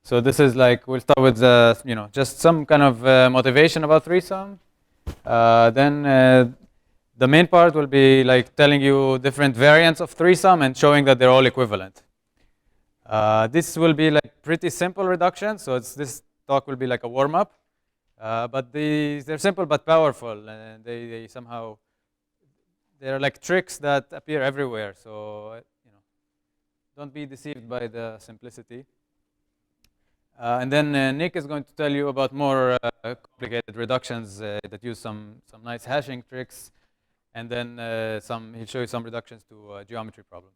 So this is like, we'll start with just some kind of motivation about threesome. Then the main part will be like telling you different variants of threesome and showing that they're all equivalent. This will be like pretty simple reduction. So this talk will be like a warm up. But they're simple but powerful, and they somehow, they're like tricks that appear everywhere. So don't be deceived by the simplicity. And then Nick is going to tell you about more complicated reductions that use some nice hashing tricks, and then he'll show you some reductions to geometry problems.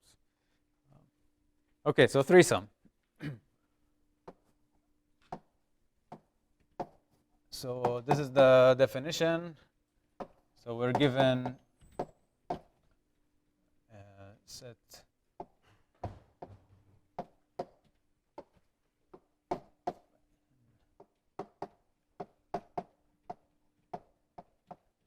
Okay, so threesome. So this is the definition. So we're given set.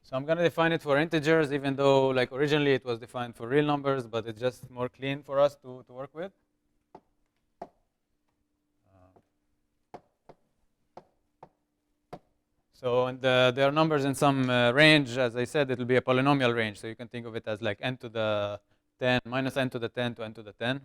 So I'm going to define it for integers, even though like originally it was defined for real numbers, but it's just more clean for us to work with. So there are numbers in some range. As I said, it will be a polynomial range. So you can think of it as like n to the 10 minus n to the 10 to n to the 10.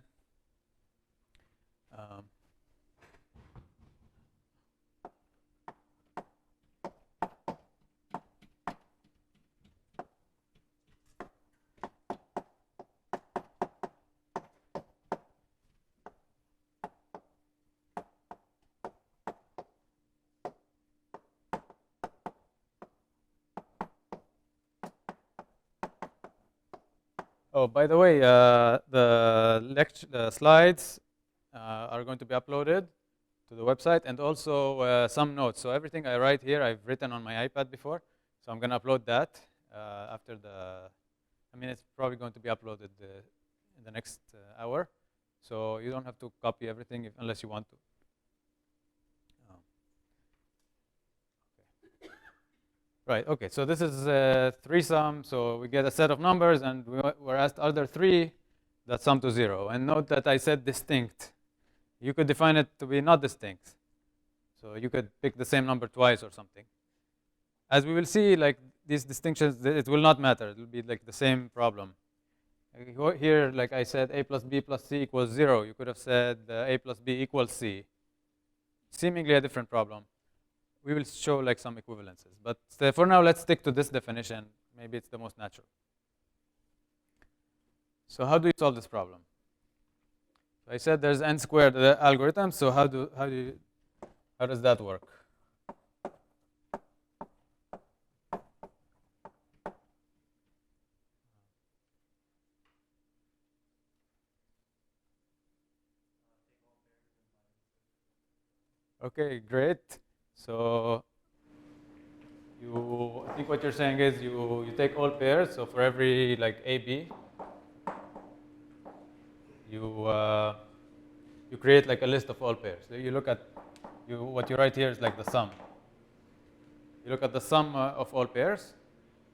Oh, by the way, the slides are going to be uploaded to the website, and also some notes. So everything I write here, I've written on my iPad before. So I'm going to upload that after it's probably going to be uploaded in the next hour. So you don't have to copy everything unless you want to. Right, okay, so this is threesome. So we get a set of numbers, and we're asked, are there three that sum to 0? And note that I said distinct. You could define it to be not distinct. So you could pick the same number twice or something. As we will see, like these distinctions, it will not matter. It will be like the same problem. Here, like I said, a plus b plus c equals 0. You could have said a plus b equals c. Seemingly a different problem. We will show like some equivalences. But for now, let's stick to this definition. Maybe it's the most natural. So how do you solve this problem? So I said there's n squared algorithm. So how does that work? Okay, great. So I think what you're saying is you take all pairs. So for every like AB, you create like a list of all pairs. So you look at what you write here is like the sum. You look at the sum of all pairs,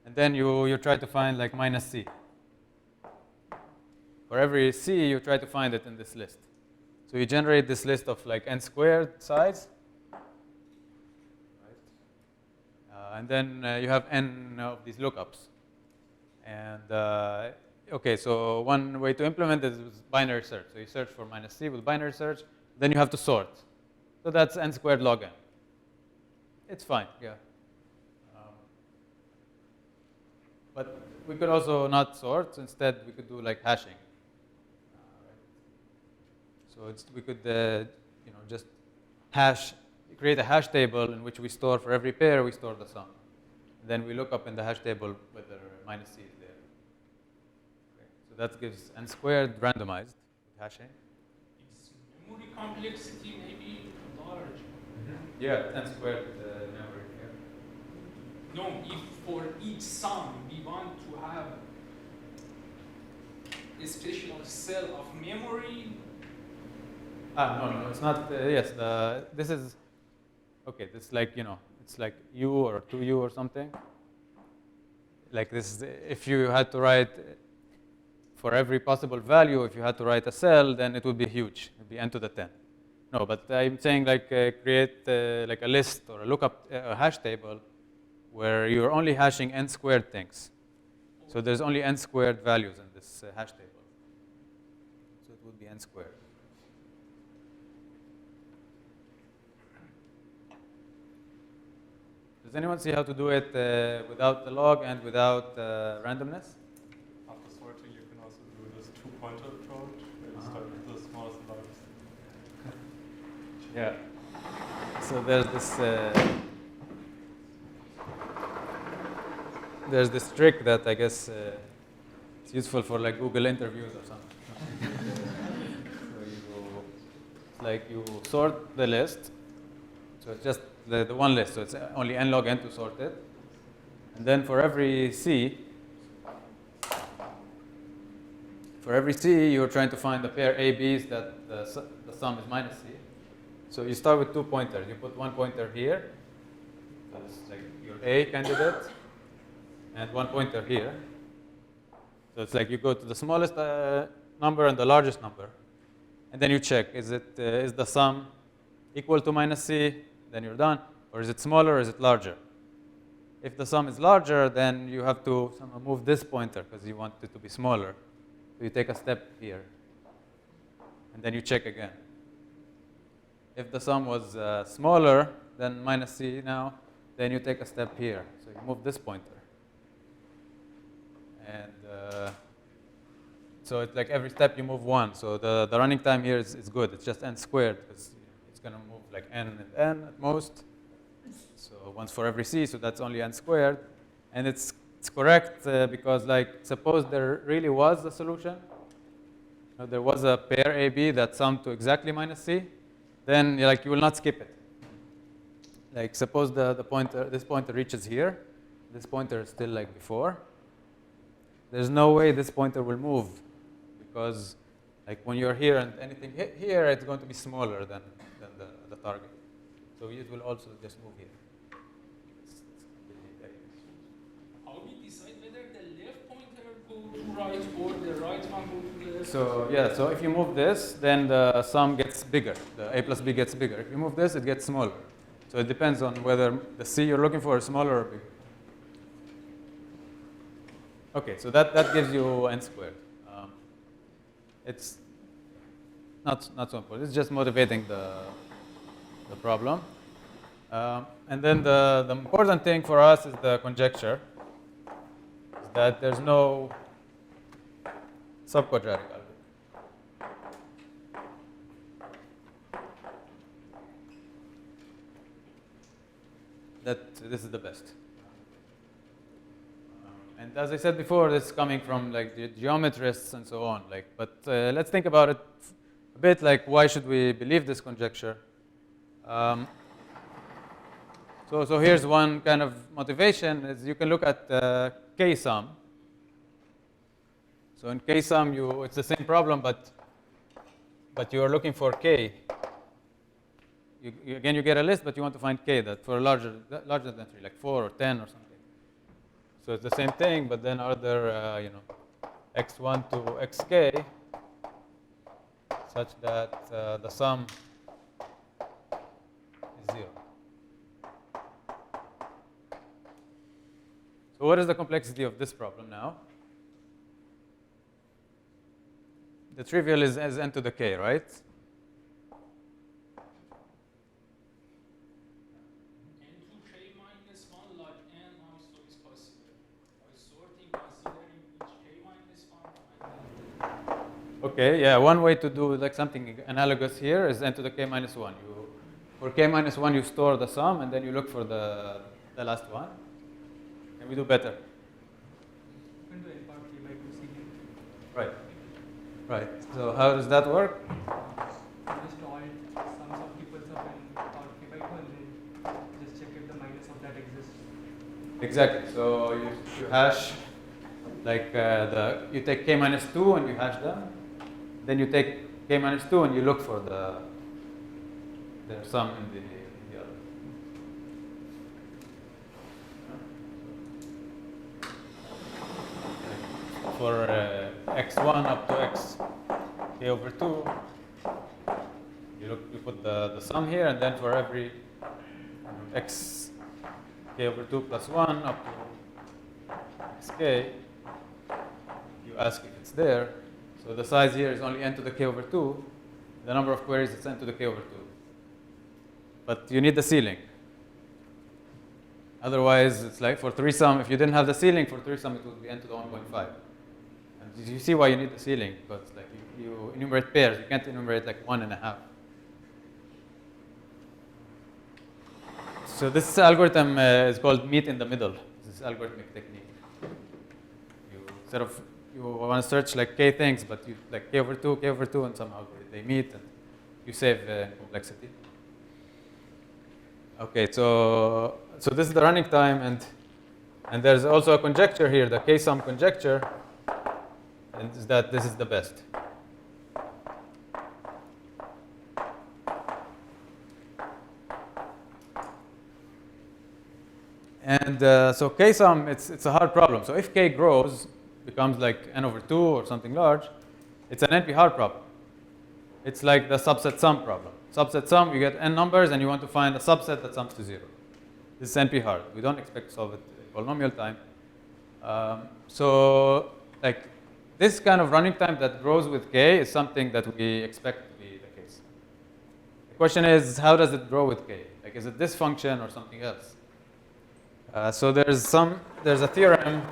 and then you try to find like minus C. For every C, you try to find it in this list. So you generate this list of like n squared size. And then you have n of these lookups. And okay, so one way to implement this is binary search. So you search for minus C with binary search. Then you have to sort. So that's n squared log n. It's fine, yeah. But we could also not sort. Instead, we could do like hashing. So we could just create a hash table in which we store for every pair, we store the sum. And then we look up in the hash table whether minus C is there. Okay. So that gives n squared randomized with hashing. Its memory complexity may be large. Yeah, n squared memory. Yeah. No, if for each sum we want to have a special cell of memory. No, it's not. Yes, this is. Okay, this is like, it's like U or 2U or something. Like this, if you had to write for every possible value, if you had to write a cell, then it would be huge. It would be n to the 10. No, but I'm saying like create like a list or a lookup a hash table where you're only hashing n squared things. So there's only n squared values in this hash table. So it would be n squared. Does anyone see how to do it without the log and without randomness? After sorting, you can also do this two-pointer approach, where you start with the smallest and largest. Yeah. So there's this trick that I guess it's useful for like Google interviews or something. So you sort the list. So it's just the one list. So it's only n log n to sort it. And then for every c, you're trying to find the pair ABs that the sum is minus c. So you start with 2 pointers. You put one pointer here. So it's like your A candidate. And one pointer here. So it's like you go to the smallest number and the largest number. And then you check, is the sum equal to minus c? Then you're done. Or is it smaller or is it larger? If the sum is larger, then you have to somehow move this pointer because you want it to be smaller. So you take a step here. And then you check again. If the sum was smaller than minus c now, then you take a step here. So you move this pointer. And so it's like every step you move one. So the running time here is good. It's just n squared because it's going to move like n and n at most. So once for every c, so that's only n squared. And it's correct because like suppose there really was a solution. There was a pair AB that summed to exactly minus c. Then like you will not skip it. Like suppose this pointer reaches here. This pointer is still like before. There's no way this pointer will move because like when you're here and anything hit here, it's going to be smaller than the target. So it will also just move here. How do we decide whether the left pointer go to right or the right one go to the left? So yeah, so if you move this, then the sum gets bigger. The A plus B gets bigger. If you move this, it gets smaller. So it depends on whether the C you're looking for is smaller or bigger. Okay, so that gives you n squared. It's not so important. It's just motivating the problem. And then the important thing for us is the conjecture, is that there's no subquadratic algorithm. This is the best. And as I said before, this is coming from like the geometrists and so on. But let's think about it a bit. Like, why should we believe this conjecture? So here's one kind of motivation: is you can look at k sum. So in k sum, it's the same problem, but you are looking for k. Again, you get a list, but you want to find k that for larger than 3, like 4 or 10 or something. So it's the same thing, but then other, x1 to xk, such that the sum is 0. So what is the complexity of this problem now? The trivial is n to the k, right? Okay, yeah, one way to do like something analogous here is n to the k minus 1. For k minus 1, you store the sum, and then you look for the last one. And we do better. You can do n part k by 2 c. Right. Right. So how does that work? Just alt sums of peoples up in part k by 2 and then just check if the minus of that exists. Exactly. So you hash like you take k minus 2 and you hash them. Then you take k minus 2 and you look for the sum in the other. For x1 up to x k over 2, You put the sum here, and then for every x k over 2 plus 1 up to xk, you ask if it's there. So the size here is only n to the k over 2. The number of queries is n to the k over 2. But you need the ceiling. Otherwise, it's like for 3-sum, if you didn't have the ceiling, for 3-sum, it would be n to the 1.5. And you see why you need the ceiling, because like you enumerate pairs. You can't enumerate like 1.5. So this algorithm is called meet in the middle. This is algorithmic technique. Instead of you want to search like k things, but you like k over 2, and somehow they meet, and you save complexity. Okay, so this is the running time, and there's also a conjecture here, the k-sum conjecture, and is that this is the best. And so k-sum, it's a hard problem. So if k grows, becomes like n over 2 or something large, it's an NP-hard problem. It's like the subset sum problem. Subset sum, you get n numbers, and you want to find a subset that sums to 0. This is NP-hard. We don't expect to solve it in polynomial time. So like this kind of running time that grows with k is something that we expect to be the case. The question is, how does it grow with k? Like, is it this function or something else? So there's a theorem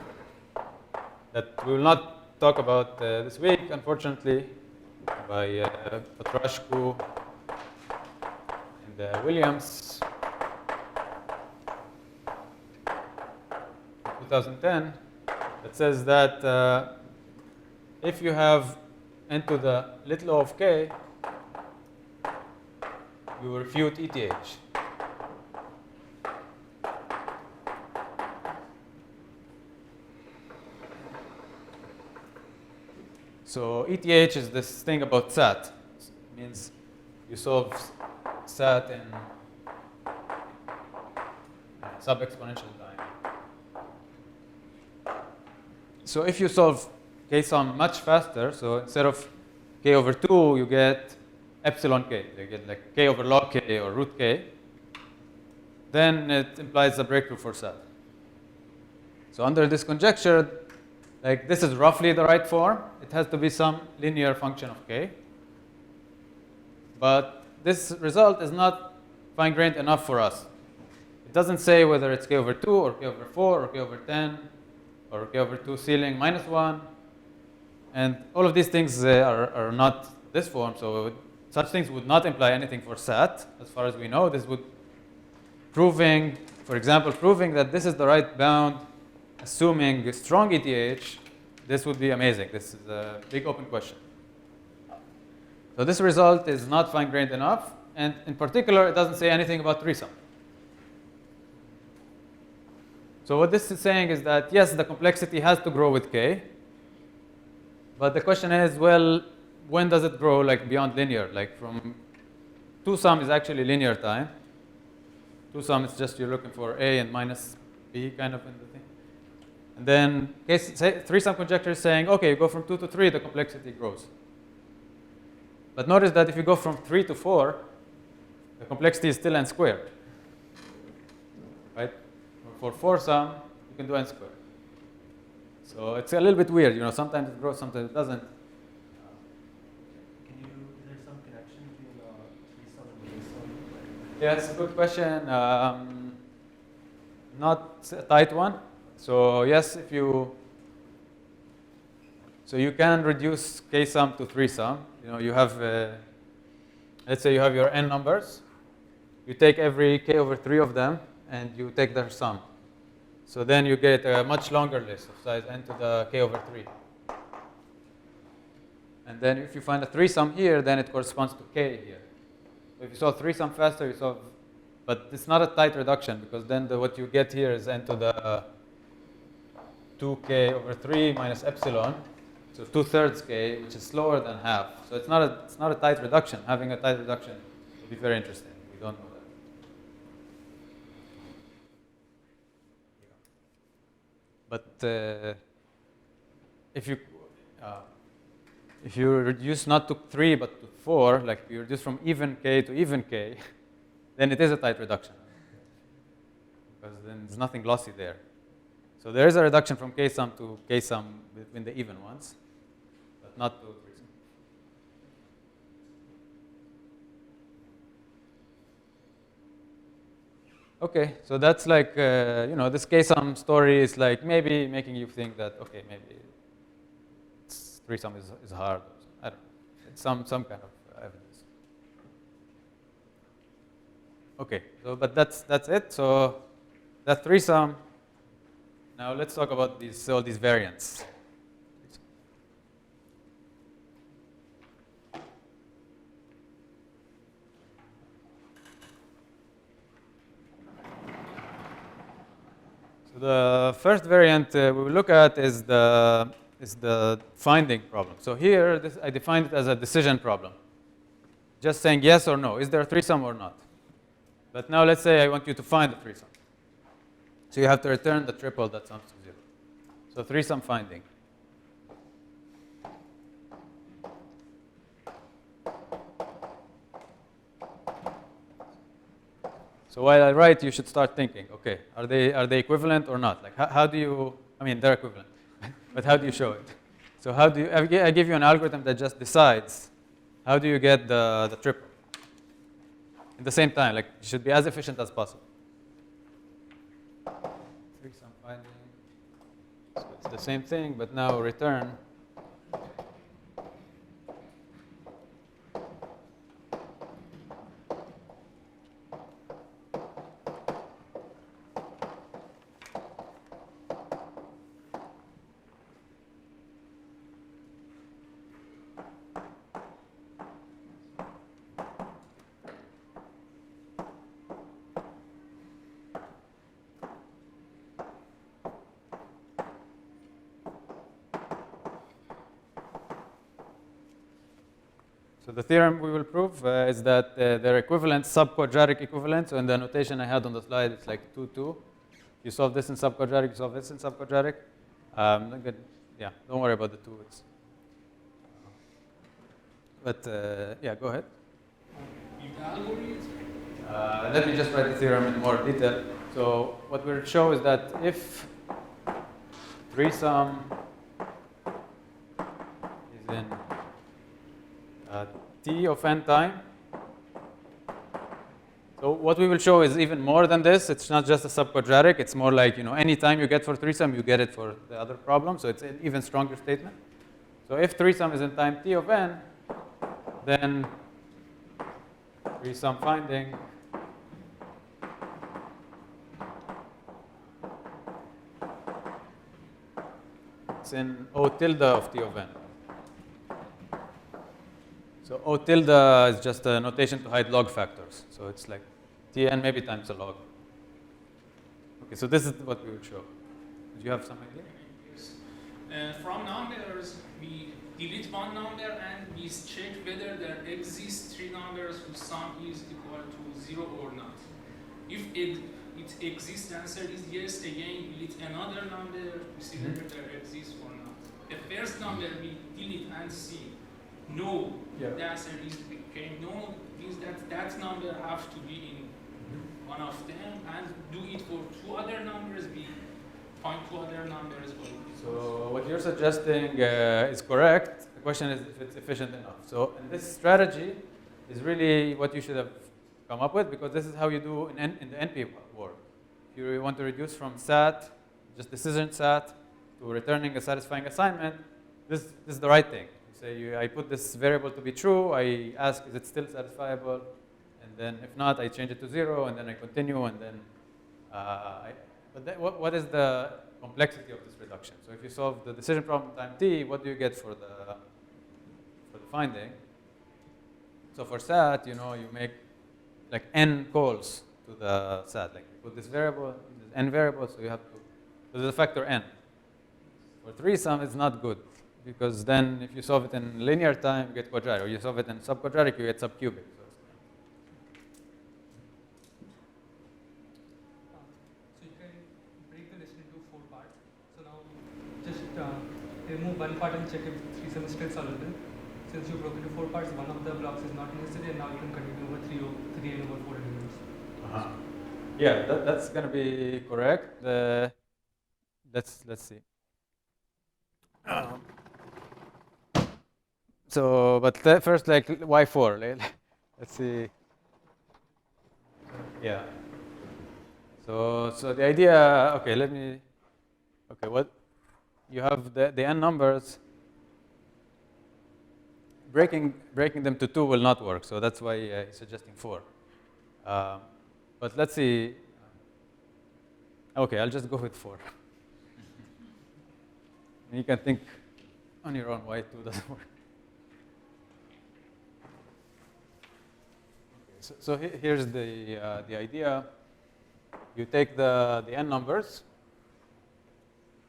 that we will not talk about this week, unfortunately, by Petrashku and Williams, 2010, that says that if you have n to the little o of k, you refute ETH. So ETH is this thing about SAT. It means you solve SAT in sub-exponential time. So if you solve k-sum much faster, so instead of k over 2, you get epsilon k. You get like k over log k or root k. Then it implies a breakthrough for SAT. So under this conjecture, like this is roughly the right form. It has to be some linear function of k. But this result is not fine-grained enough for us. It doesn't say whether it's k over 2 or k over 4 or k over 10 or k over 2 ceiling minus 1. And all of these things are not this form. So such things would not imply anything for SAT, as far as we know. This would proving, for example, proving that this is the right bound, assuming a strong ETH, this would be amazing. This is a big open question. So this result is not fine-grained enough, and in particular, it doesn't say anything about 3-sum. So what this is saying is that, yes, the complexity has to grow with k, but the question is, well, when does it grow like beyond linear? Like from 2-sum is actually linear time. 2-sum is just you're looking for a and minus b kind of in the thing. And then 3-sum conjecture is saying, okay, you go from 2 to 3, the complexity grows. But notice that if you go from 3 to 4, the complexity is still n squared. Right? For 4-sum, you can do n squared. So it's a little bit weird. Sometimes it grows, sometimes it doesn't. Is there some connection between 3-sum and k-sum? Yeah, it's a good question. Not a tight one. So yes, so you can reduce k-sum to 3-sum. You have, let's say you have your n numbers. You take every k over 3 of them, and you take their sum. So then you get a much longer list of size n to the k over 3. And then if you find a 3-sum here, then it corresponds to k here. So if you solve 3-sum faster, you solve, but it's not a tight reduction, because then what you get here is n to the 2k over 3 minus epsilon, so 2/3 k, which is slower than half. So it's not a tight reduction. Having a tight reduction would be very interesting. We don't know that. But if you if you reduce not to 3 but to 4, like if you reduce from even k to even k, then it is a tight reduction. Because then there's nothing lossy there. So there is a reduction from k sum to k sum between the even ones, but not to 3 sum. Okay, so that's like, this k sum story is like maybe making you think that, okay, maybe 3 sum is hard. I don't know. It's some kind of evidence. Okay, so but that's it. So that's 3 sum. Now let's talk about all these variants. So the first variant we will look at is the finding problem. So here I defined it as a decision problem. Just saying yes or no. Is there a 3 sum or not? But now let's say I want you to find the 3 sum. So you have to return the triple that sums to 0. So 3 sum finding. So while I write, you should start thinking, okay, are they equivalent or not? Like how do you, I mean, they're equivalent, but how do you show it? So how do you, I give you an algorithm that just decides, how do you get the triple? At the same time, like it should be as efficient as possible. 3 sum finding. So it's the same thing, but now return. So the theorem we will prove is that they're equivalent, sub-quadratic equivalent. So in the notation I had on the slide, it's like 2, 2. You solve this in sub-quadratic, you solve this in sub-quadratic. Yeah, don't worry about the 2. Yeah, go ahead. The algorithm. Let me just write the theorem in more detail. So what we'll show is that if 3 sum is in t of n time. So what we will show is even more than this. It's not just a subquadratic. It's more like, any time you get for 3 sum, you get it for the other problem. So it's an even stronger statement. So if 3 sum is in time t of n, then 3 sum finding it's in O tilde of t of n. So O tilde is just a notation to hide log factors. So it's like Tn maybe times a log. Okay, so this is what we would show. Do you have something here? Yes. From numbers, we delete one number and we check whether there exist 3 numbers whose sum is equal to 0 or not. If it exists, the answer is yes. Again, delete another number to see whether there exists or not. The first number we delete and see no. Yeah. The answer is became no. Means that number have to be in one of them, and do it for 2 other numbers. We find 2 other numbers. So what you're suggesting is correct. The question is if it's efficient enough. So and this strategy is really what you should have come up with, because this is how you do in the NP work. If you want to reduce from SAT, just decision SAT, to returning a satisfying assignment, this is the right thing. Say I put this variable to be true, I ask is it still satisfiable, and then if not, I change it to 0, and then I continue, and then what is the complexity of this reduction? So if you solve the decision problem time t, what do you get for the finding? So for SAT, you make like n calls to the SAT. Like you put this variable, this n variable, so you have to. So there's a factor n. For 3 sum, it's not good, because then if you solve it in linear time, you get quadratic. Or you solve it in subquadratic, you get subcubic. So you can break the lesson into 4 parts. So now just remove one part and check if 3 sum is still solvable. since you broke into 4 parts, one of the blocks is not necessary, and now you can continue over 3 and over 4 elements. Yeah, that's going to be correct. Let's see. So, but first, like, why 4? Let's see. Yeah. So the idea. Okay, let me. Okay, what you have the n numbers. Breaking them to 2 will not work. So that's why he's suggesting 4. But let's see. Okay, I'll just go with 4. And you can think on your own why 2 doesn't work. Okay, so here's the idea. You take the n numbers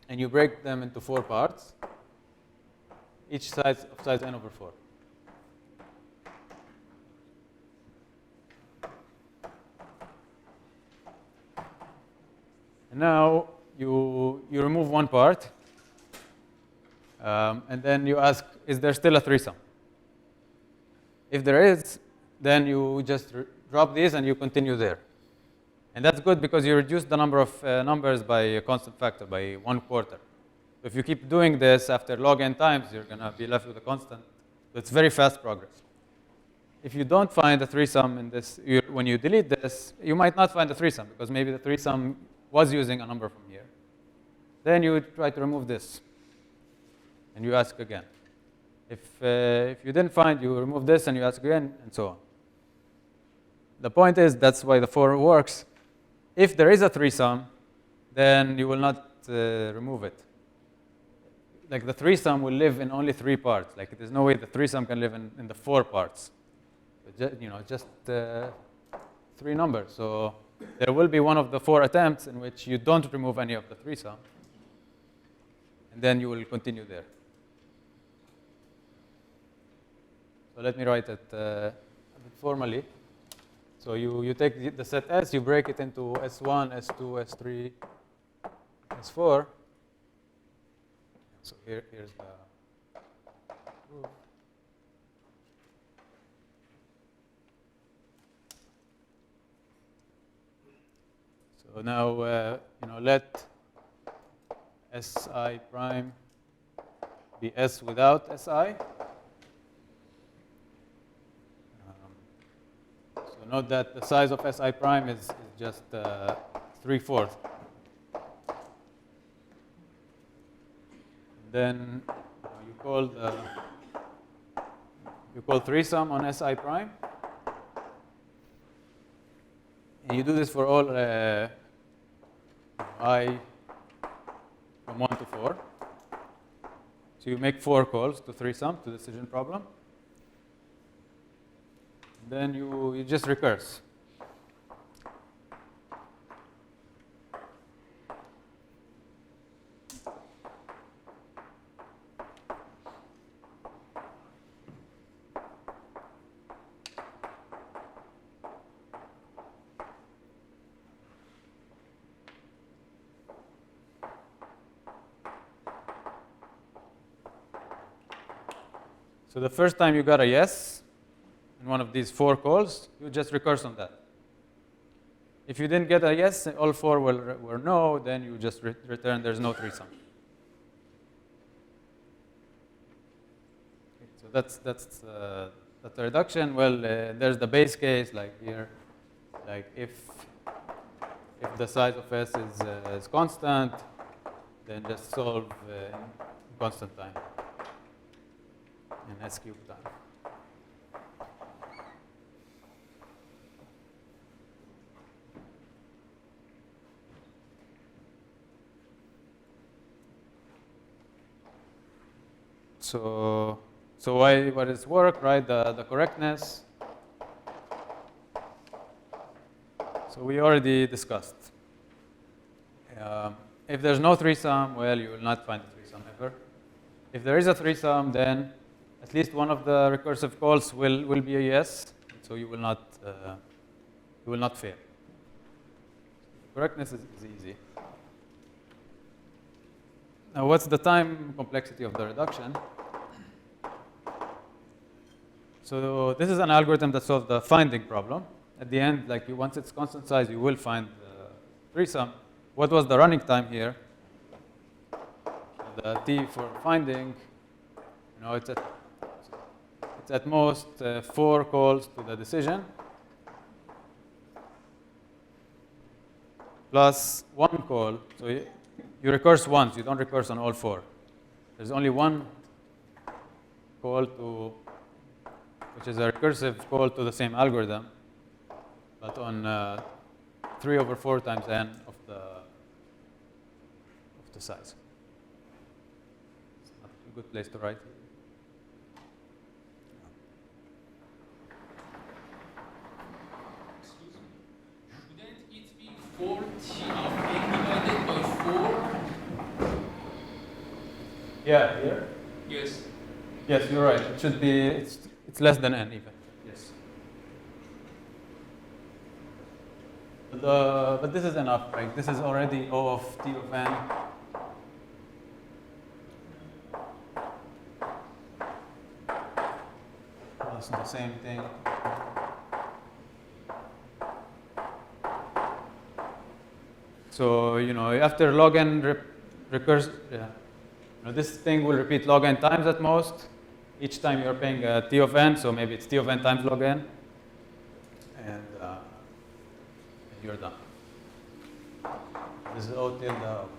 and you break them into 4 parts, each size of size n over 4. And now you remove one part, and then you ask, is there still a threesome? If there is, then you just drop these and you continue there. And that's good because you reduce the number of numbers by a constant factor, by 1/4. If you keep doing this after log n times, you're going to be left with a constant. It's very fast progress. If you don't find a threesome in this, when you delete this, you might not find a threesome because maybe the threesome was using a number from here. Then you try to remove this, and you ask again. If you didn't find, you remove this, and you ask again, and so on. The point is, that's why the 4 works. If there is a threesome, then you will not remove it. Like the threesome will live in only 3 parts. Like there's no way the threesome can live in the 4 parts. Just 3 numbers. So there will be one of the 4 attempts in which you don't remove any of the threesome, and then you will continue there. So let me write it a bit formally. So you take the set S, you break it into S1, S2, S3, S4. So here's the proof. So now, let Si prime be S without Si. So note that the size of Si prime is just 3/4. Then you call threesome on Si prime. And you do this for all I from 1 to 4. So you make 4 calls to threesome, to the decision problem. And then you just recurse. So the first time you got a yes in one of these 4 calls, you just recurse on that. If you didn't get a yes, all 4 were no, then you just return there's no threesome. Okay, so that's the reduction. Well, there's the base case, like here, like if the size of S is constant, then just solve in constant time. In S cubed time. So what is work, right? The correctness. So we already discussed. If there's no threesome, well, you will not find a threesome ever. If there is a threesome, then at least one of the recursive calls will be a yes, so you will not fail. Correctness is easy. Now, what's the time complexity of the reduction? So this is an algorithm that solves the finding problem. At the end, like once it's constant size, you will find the threesome. What was the running time here? The t for finding, it's at most 4 calls to the decision plus 1 call. So you recurse once, you don't recurse on all 4. There's only 1 call to, which is a recursive call to the same algorithm, but on 3 over 4 times n of the size. It's not a good place to write. Excuse me. Shouldn't it be 4t of n divided by 4? Yeah, here? Yes. Yes, you're right. It should be, it's less than n even. Yes. But this is enough, right? This is already O of t of n. Plus the same thing. So, after log n recurs, this thing will repeat log n times at most. Each time you're paying t of n, so maybe it's t of n times log n. And you're done. This is O tilde.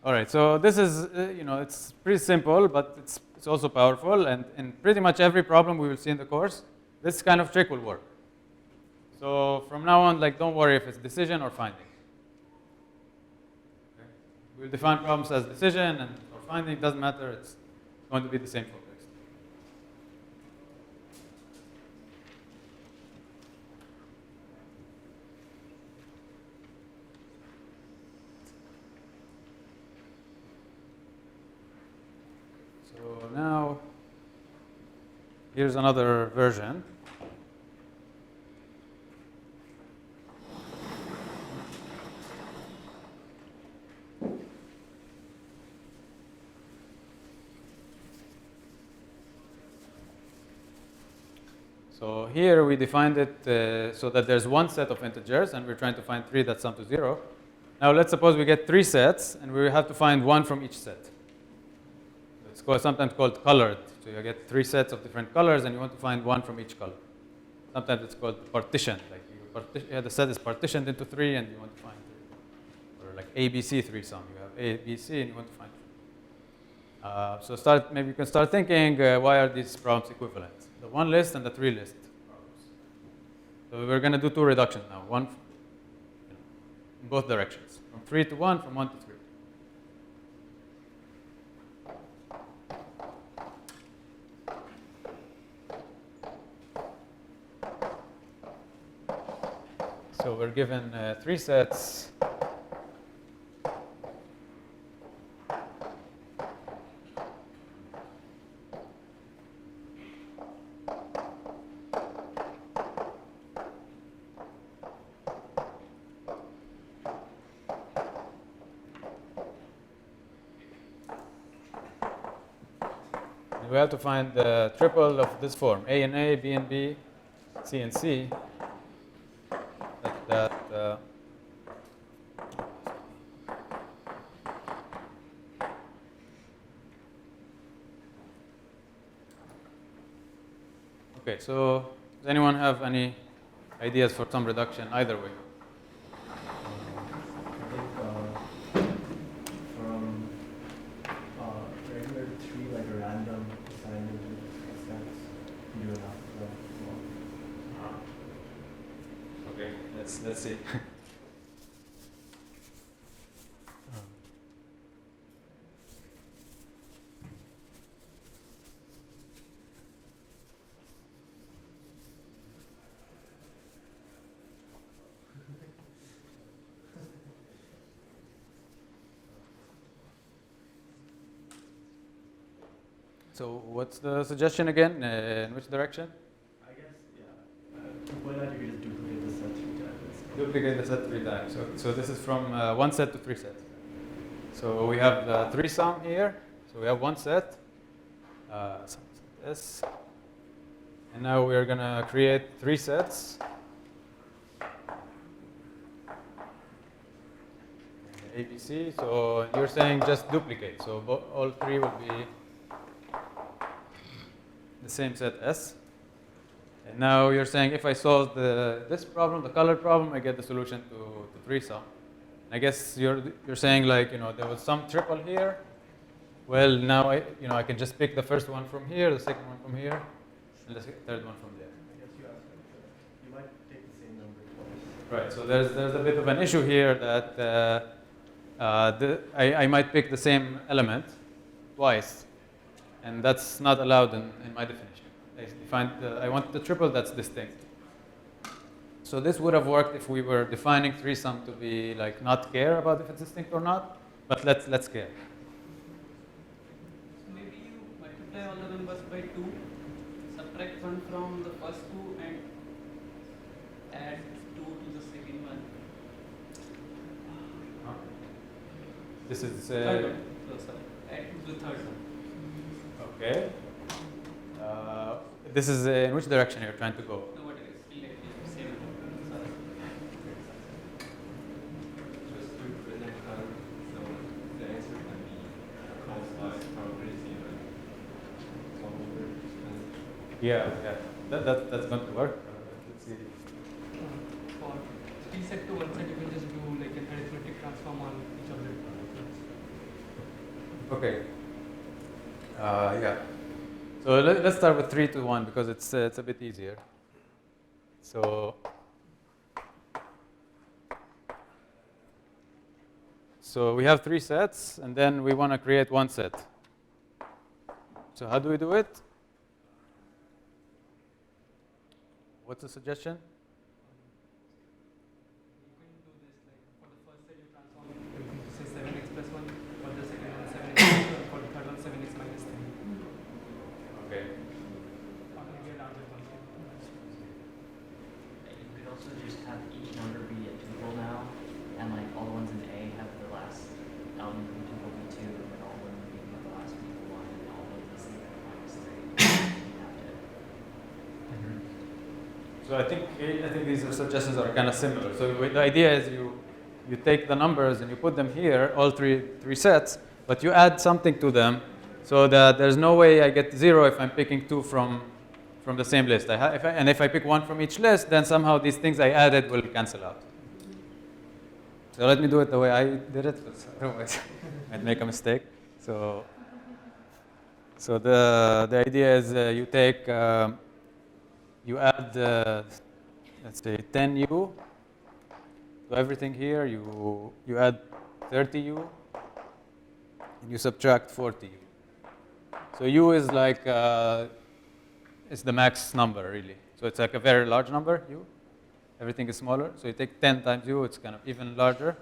All right, so this is, it's pretty simple, but it's also powerful. And in pretty much every problem we will see in the course, this kind of trick will work. So from now on, don't worry if it's decision or finding. Okay? We'll define problems as decision and or finding, doesn't matter. It's going to be the same focus. So now, here's another version. So here we defined it so that there's one set of integers, and we're trying to find 3 that sum to 0. Now let's suppose we get 3 sets, and we have to find 1 from each set. It's sometimes called colored. So you get 3 sets of different colors, and you want to find 1 from each color. Sometimes it's called partitioned. The set is partitioned into 3, and you want to find 3. Or like ABC threesome. You have A, B, C, and you want to find 3. So maybe you can start thinking, why are these problems equivalent? The 1 list and the 3 list problems. So we're going to do 2 reductions now. One in both directions. From 3 to 1, from 1 to 3. So we're given 3 sets. And we have to find the triple of this form, A and A, B and B, C and C. Okay, so does anyone have any ideas for some reduction either way? I think from regular to 3, like a random assignment sets, you do enough for that. Okay, let's see. So what's the suggestion again? In which direction? I guess, yeah. To point out, you could just duplicate the set 3 times. Duplicate the set 3 times. So this is from one set to 3 sets. So we have the 3 sum here. So we have one set. This. And now we're going to create 3 sets. ABC. So you're saying just duplicate. So all 3 will be the same set S. And now you're saying if I solve this problem, the color problem, I get the solution to 3 sum. I guess you're saying like, there was some triple here. Well, now I can just pick the first one from here, the second one from here, and the third one from there. I guess you asked that. You might take the same number twice. Right. So there's a bit of an issue here that I might pick the same element twice, and that's not allowed in my definition. I want the triple that's distinct. So this would have worked if we were defining 3 sum to be like not care about if it's distinct or not, but let's care. So maybe you multiply all the numbers by 2, subtract 1 from the first 2 and add 2 to the second one. This is Third one. So sorry, add 2 to the third one. okay. This is in which direction you're trying to go? No, what it is? Same. Sorry. Just to present curve, so the answer can be caused by probability and solver transition. Yeah. That's going to work. Let's see. For 3 set to 1 set, you can just do like an arithmetic transform on each of the Okay. Yeah. So let's start with 3 to 1 because it's a bit easier. So we have 3 sets, and then we want to create 1 set. So how do we do it? What's the suggestion? You can do this like for the first set you transform everything to say 7x plus 1, for the second one 7x plus 1, for the third one 7x minus 3. Okay. Or maybe a larger one. You could also just have each number be a tuple now, and like all the ones in A have the last element of the tuple be 2, and all of them be the last tuple 1, and all of them be minus 3. You have to. So I think these suggestions are kind of similar. So the idea is you take the numbers and you put them here, all three sets, but you add something to them so that there's no way I get 0 if I'm picking 2 from the same list. And if I pick 1 from each list, then somehow these things I added will cancel out. So let me do it the way I did it, because otherwise I'd make a mistake. So the idea is you add, let's say, 10u to everything here. You add 30u, and you subtract 40u. So u is like it's the max number, really. So it's like a very large number, u. Everything is smaller. So you take 10 times u, it's kind of even larger.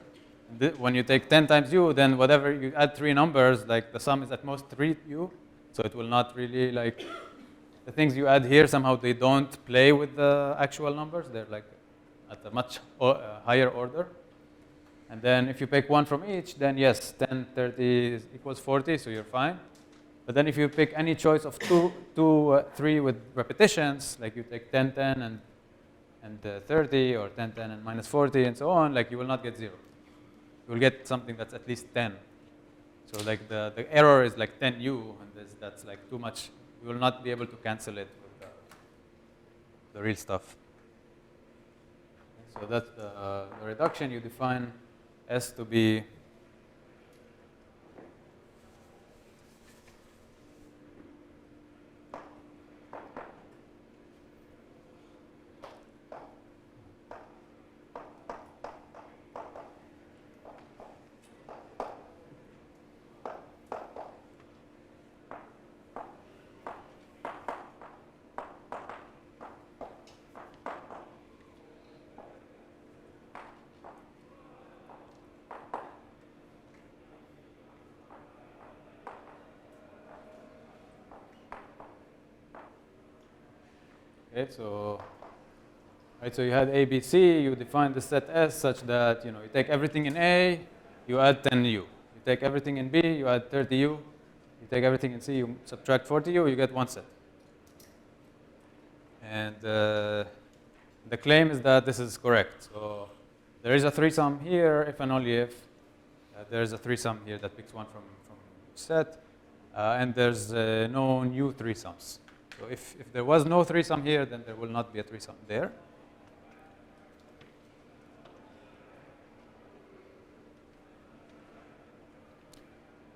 And when you take 10 times u, then whatever you add 3 numbers, like the sum is at most 3u. So it will not really like. The things you add here, somehow they don't play with the actual numbers. They're like at a much higher order. And then if you pick 1 from each, then yes, 10, 30 equals 40, so you're fine. But then if you pick any choice of 3 with repetitions, like you take 10, 10, and 30, or 10, 10, and minus 40, and so on, like you will not get 0. You will get something that's at least 10. So like the error is like 10u, and that's like too much. You will not be able to cancel it with the real stuff. So that's the reduction. You define S to be okay, so Right, so you had A, B, C, you define the set S such that you take everything in A, you add 10U. You take everything in B, you add 30U. You take everything in C, you subtract 40U, you get one set. And the claim is that this is correct. So there is a three-sum here if and only if there is a three-sum here that picks one from each set. And there's no new three-sums. So if there was no three-sum here, then there will not be a three-sum there.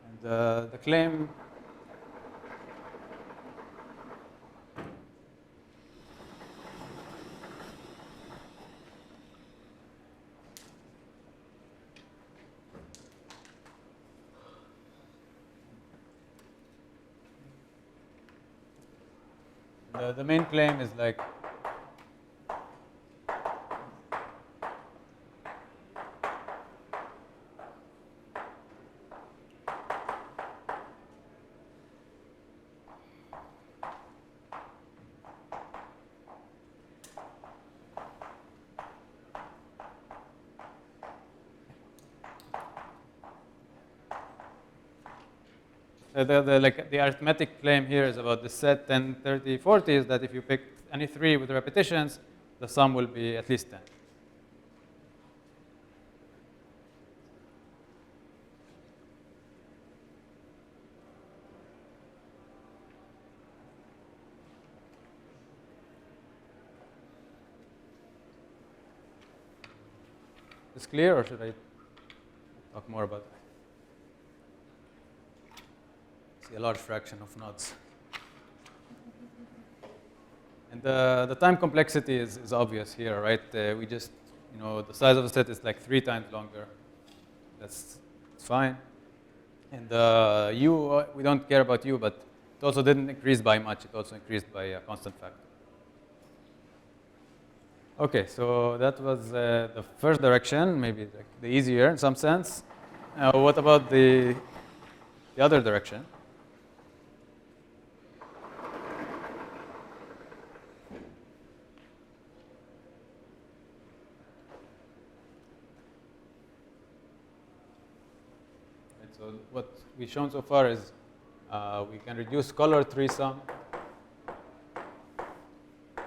And the claim the main claim is like the arithmetic claim here is about the set 10, 30, 40 is that if you pick any three with repetitions, the sum will be at least 10. Is clear, or should I talk more about that? See a large fraction of nodes. And the time complexity is obvious here, right? We just, the size of the set is like 3 times longer. That's fine. And U, we don't care about U, but it also didn't increase by much. It also increased by a constant factor. Okay, so that was the first direction, maybe like the easier in some sense. What about the other direction? Right, so what we've shown so far is we can reduce color threesome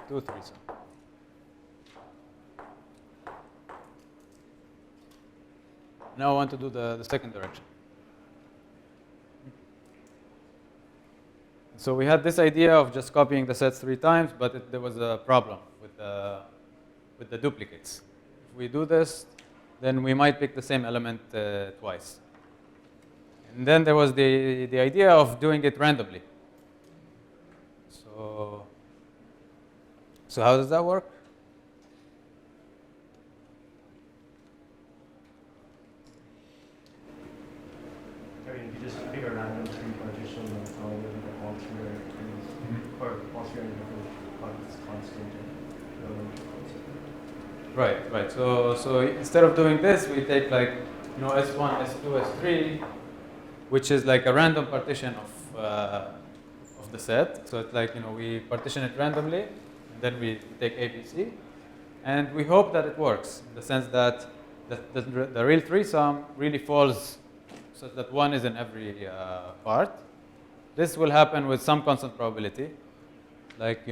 to threesome. Now I want to do the second direction. So we had this idea of just copying the sets 3 times, but there was a problem with the duplicates. If we do this, then we might pick the same element twice. And then there was the idea of doing it randomly. So how does that work? If you just pick a random tree partition and solve it with all three trees, or all three different constant. Right. So instead of doing this, we take like S1, S2, S3, which is like a random partition of the set. So it's like we partition it randomly, and then we take A, B, C, and we hope that it works in the sense that the real threesome really falls such that 1 is in every part. This will happen with some constant probability. Like,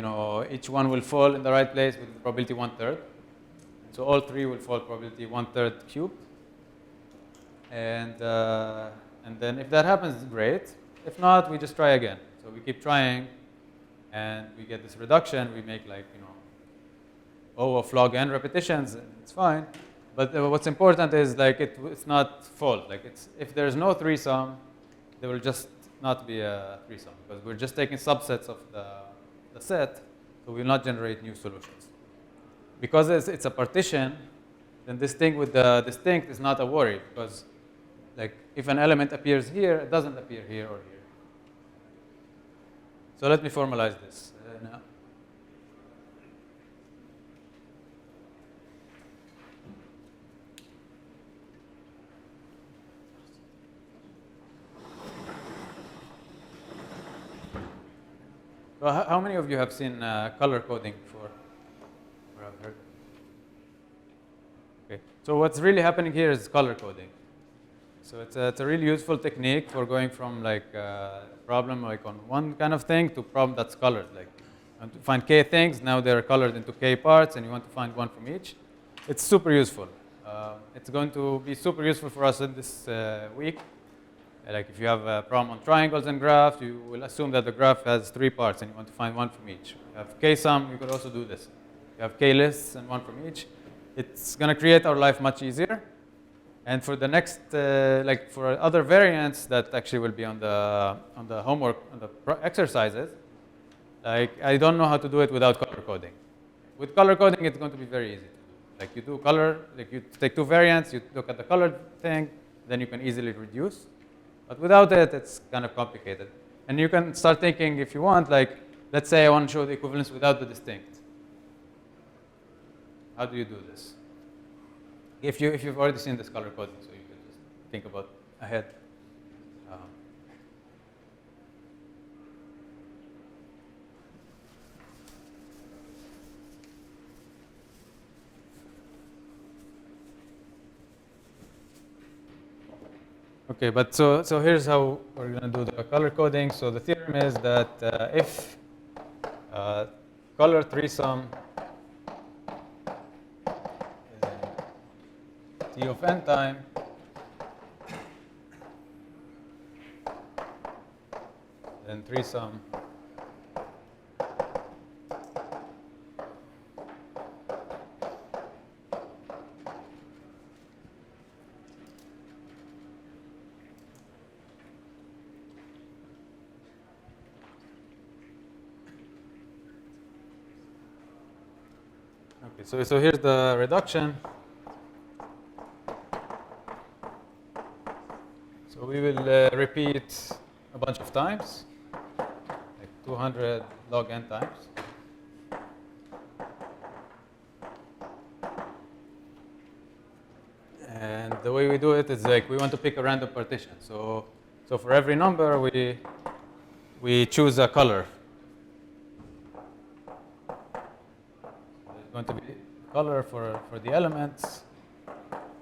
each one will fall in the right place with probability 1/3. So all 3 will fall probability 1/3 cubed. And then if that happens, great. If not, we just try again. So we keep trying, and we get this reduction. We make like, O of log n repetitions, and it's fine. But what's important is like it's not full. Like if there's no threesome, there will just not be a threesome because we're just taking subsets of the set, so we will not generate new solutions. Because it's a partition, then this thing with the distinct is not a worry because like if an element appears here, it doesn't appear here or here. So let me formalize this now. So how many of you have seen color coding before? Or have heard? Okay. So what's really happening here is color coding. So it's a really useful technique for going from like a problem like on one kind of thing to problem that's colored. Like you want to find k things, now they're colored into k parts, and you want to find one from each. It's super useful. It's going to be super useful for us in this week. Like if you have a problem on triangles and graphs, you will assume that the graph has 3 parts and you want to find one from each. You have k-sum, you could also do this. You have k-lists and one from each. It's going to create our life much easier. And for the next, like for other variants that actually will be on the homework, on the exercises, like I don't know how to do it without color coding. With color coding, it's going to be very easy to do. Like you do color, like you take 2 variants, you look at the colored thing, then you can easily reduce. But without it, it's kind of complicated. And you can start thinking, if you want, like, let's say I want to show the equivalence without the distinct. How do you do this? If you've already seen this color coding, so you can just think about ahead. Okay, but so here's how we're going to do the color coding. So the theorem is that if color threesome is T of n time, then threesome So here's the reduction. So we will repeat a bunch of times, like 200 log n times. And the way we do it is like we want to pick a random partition. So for every number, we choose a color. Going to be color for the elements,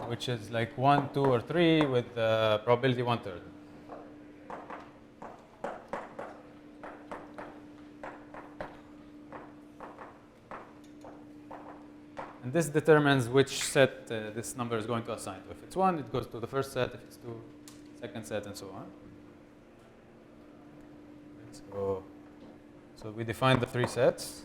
which is like 1, 2, or 3 with probability 1/3. And this determines which set this number is going to assign to. If it's 1, it goes to the first set. If it's 2, second set, and so on. So we define the 3 sets.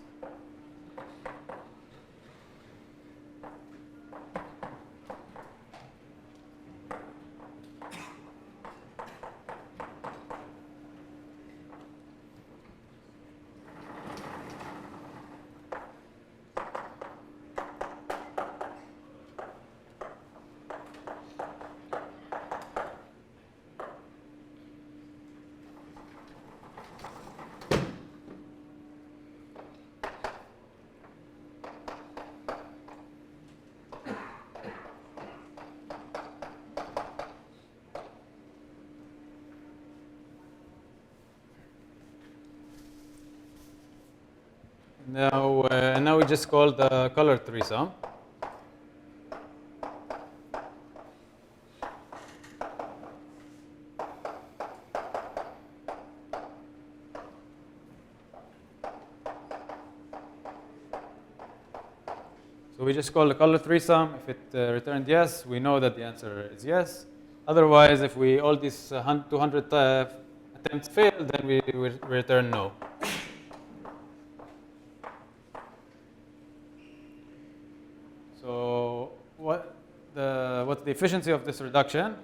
Now we just call the color threesome. So we just call the color threesome. If it returned yes, we know that the answer is yes. Otherwise, if all these 200 attempts fail, then we return no. So what's the efficiency of this reduction?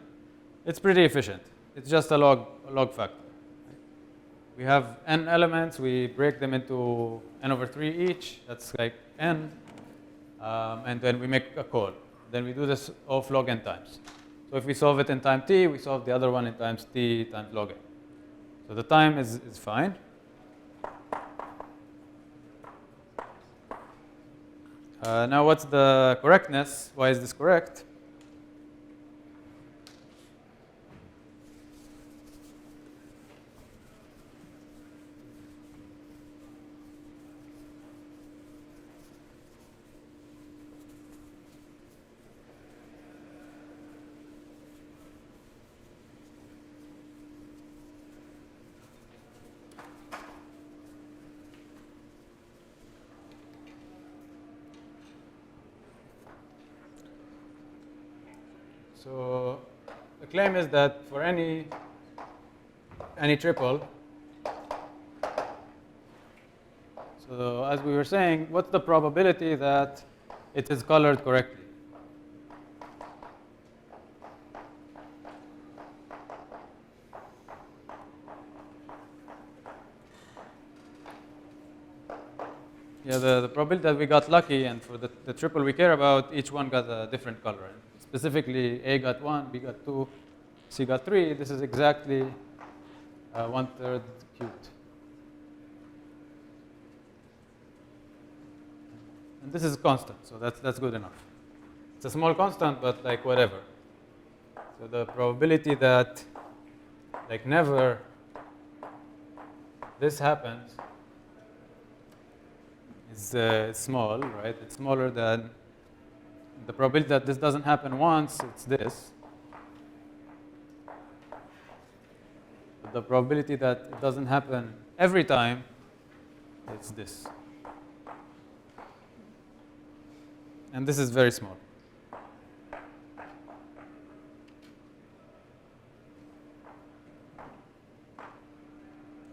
It's pretty efficient. It's just a log factor. We have n elements. We break them into n/3 each. That's like n. And then we make a call. Then we do this of log n times. So if we solve it in time t, we solve the other one in times t times log n. So the time is fine. Now what's the correctness? Why is this correct? So the claim is that for any triple, so as we were saying, what's the probability that it is colored correctly? Yeah, the probability that we got lucky, and for the triple we care about, each one got a different color. And specifically, A got 1, B got 2, C got 3. This is exactly 1/3 cubed. And this is constant, so that's good enough. It's a small constant, but like whatever. So the probability that like never this happens is small, right? It's smaller than the probability that this doesn't happen once, it's this. But the probability that it doesn't happen every time, it's this. And this is very small.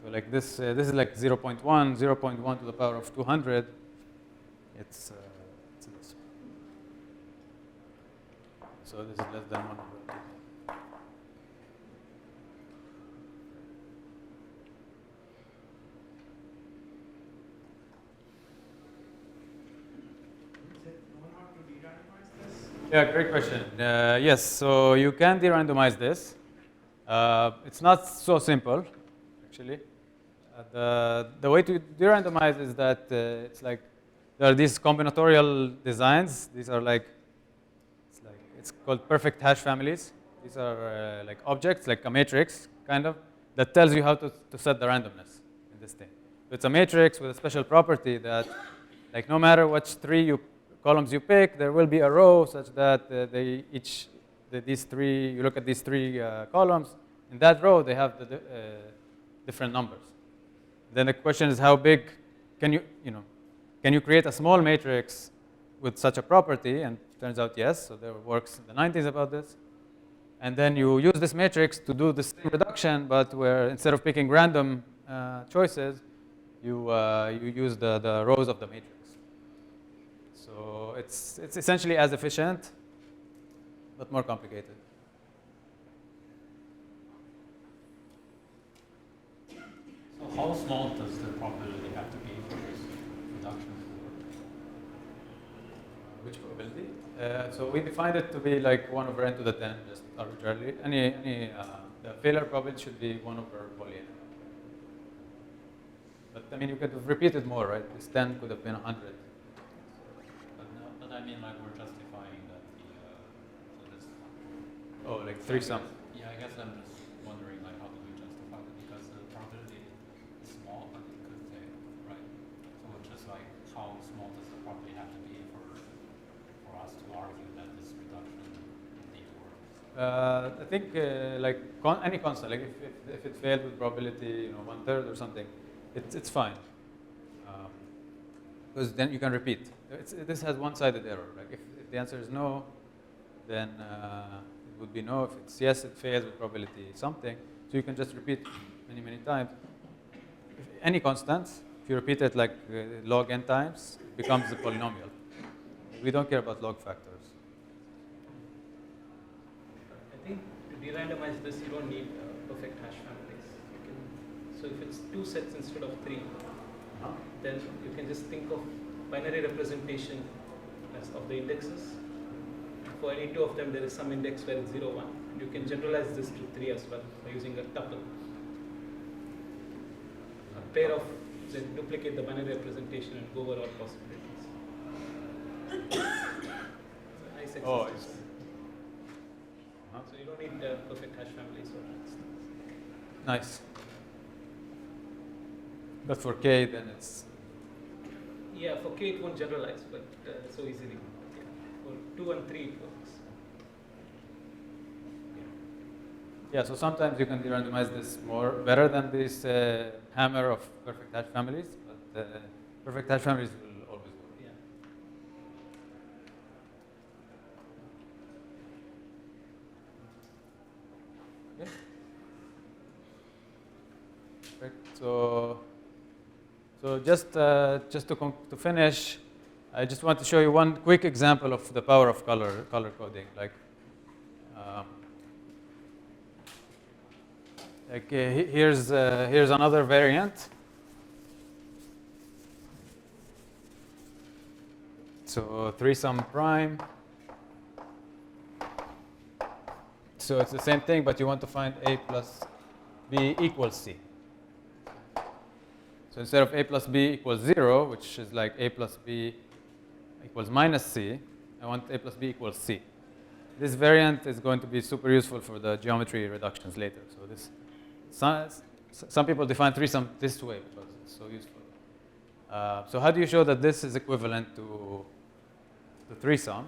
So like this is like 0.1, 0.1 to the power of 200. It's this. So this is less than 100. Yeah, great question. Yes, so you can de-randomize this. It's not so simple, actually. The way to de-randomize is that it's like there are these combinatorial designs. These are like it's called perfect hash families. These are like objects, like a matrix, kind of, that tells you how to set the randomness in this thing. So it's a matrix with a special property that, like, no matter which columns you pick, there will be a row such that these three, you look at these three columns, in that row they have the different numbers. Then the question is how big can you create a small matrix with such a property? And it turns out yes, so there were works in the 90s about this. And then you use this matrix to do the same reduction, but where instead of picking random choices, you use the rows of the matrix. So it's essentially as efficient, but more complicated. So how small does the probability have to be for this reduction? Which probability? So we defined it to be like 1 over n to the 10, just arbitrarily. The failure probability should be 1 over poly n. But I mean, you could have repeated more, right? This 10 could have been 100. But I mean, like, we're justifying that so this. Oh, like 3 sum. Yeah, I guess I'm just wondering, like, how do we justify that? Because the probability is small, but it could say, right? So it's just like, how small does the probability have to be for us to argue that this reduction indeed works? I think like any constant, like if it failed with probability, 1/3 or something, it's fine. Because then you can repeat. This has one-sided error. Like if the answer is no, then it would be no. If it's yes, it fails with probability something. So you can just repeat many, many times. If any constants, if you repeat it like log n times, it becomes a polynomial. We don't care about log factors. I think to de-randomize this, you don't need perfect hash families. So if it's 2 sets instead of 3, then you can just think of binary representation as of the indexes. For any 2 of them, there is some index where it's 0, 1. You can generalize this to 3 as well by using a tuple. A pair of, then duplicate the binary representation and go over all possibilities. Nice exercise. Oh, So you don't need perfect hash families or instance. nice. But for k, then it's Yeah, for k it won't generalize, but so easily. Yeah. For 2 and 3 it works. yeah. So sometimes you can de-randomize this better than this hammer of perfect hash families, but perfect hash families will always work. Yeah. So just to finish, I just want to show you one quick example of the power of color coding. Here's another variant. So 3-sum prime. So it's the same thing, but you want to find a plus b equals c. So instead of a plus b equals 0, which is like a plus b equals minus c, I want a plus b equals c. This variant is going to be super useful for the geometry reductions later. So this, some people define 3-sum this way because it's so useful. So how do you show that this is equivalent to 3-sum?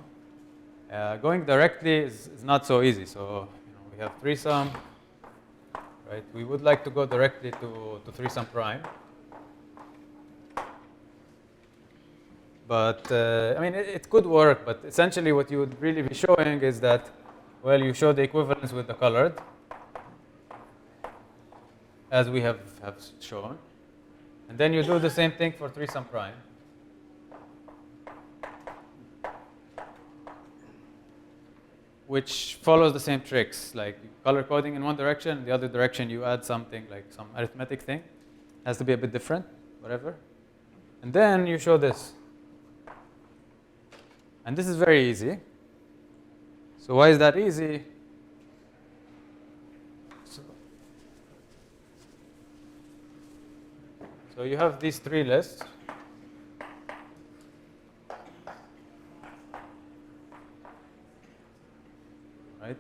Going directly is not so easy. So we have 3-sum, right? We would like to go directly to 3-sum prime. But I mean, it could work, but essentially what you would really be showing is that, well, you show the equivalence with the colored, as we have shown. And then you do the same thing for 3-sum prime. Which follows the same tricks, like color coding in one direction, in the other direction you add something, like some arithmetic thing. Has to be a bit different, whatever. And then you show this. And this is very easy. So why is that easy? So you have these 3 lists. Right?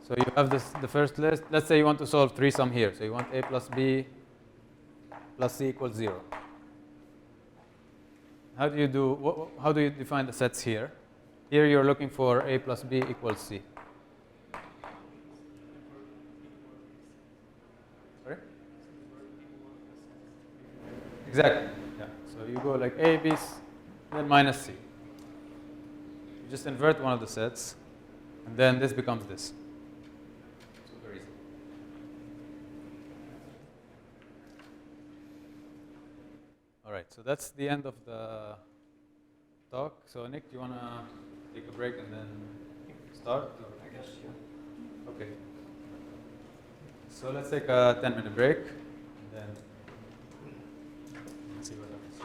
So you have the first list. Let's say you want to solve 3-sum here. So you want a plus b plus c equals 0. How do you define the sets here? Here you're looking for a plus b equals c. Sorry? Exactly. Yeah. So you go like a, b, then minus c. You just invert one of the sets, and then this becomes this. Super easy. All right, so that's the end of the talk. So Nick, do you want to take a break and then start? I guess, yeah. Okay. So let's take a 10-minute break, and then see what happens.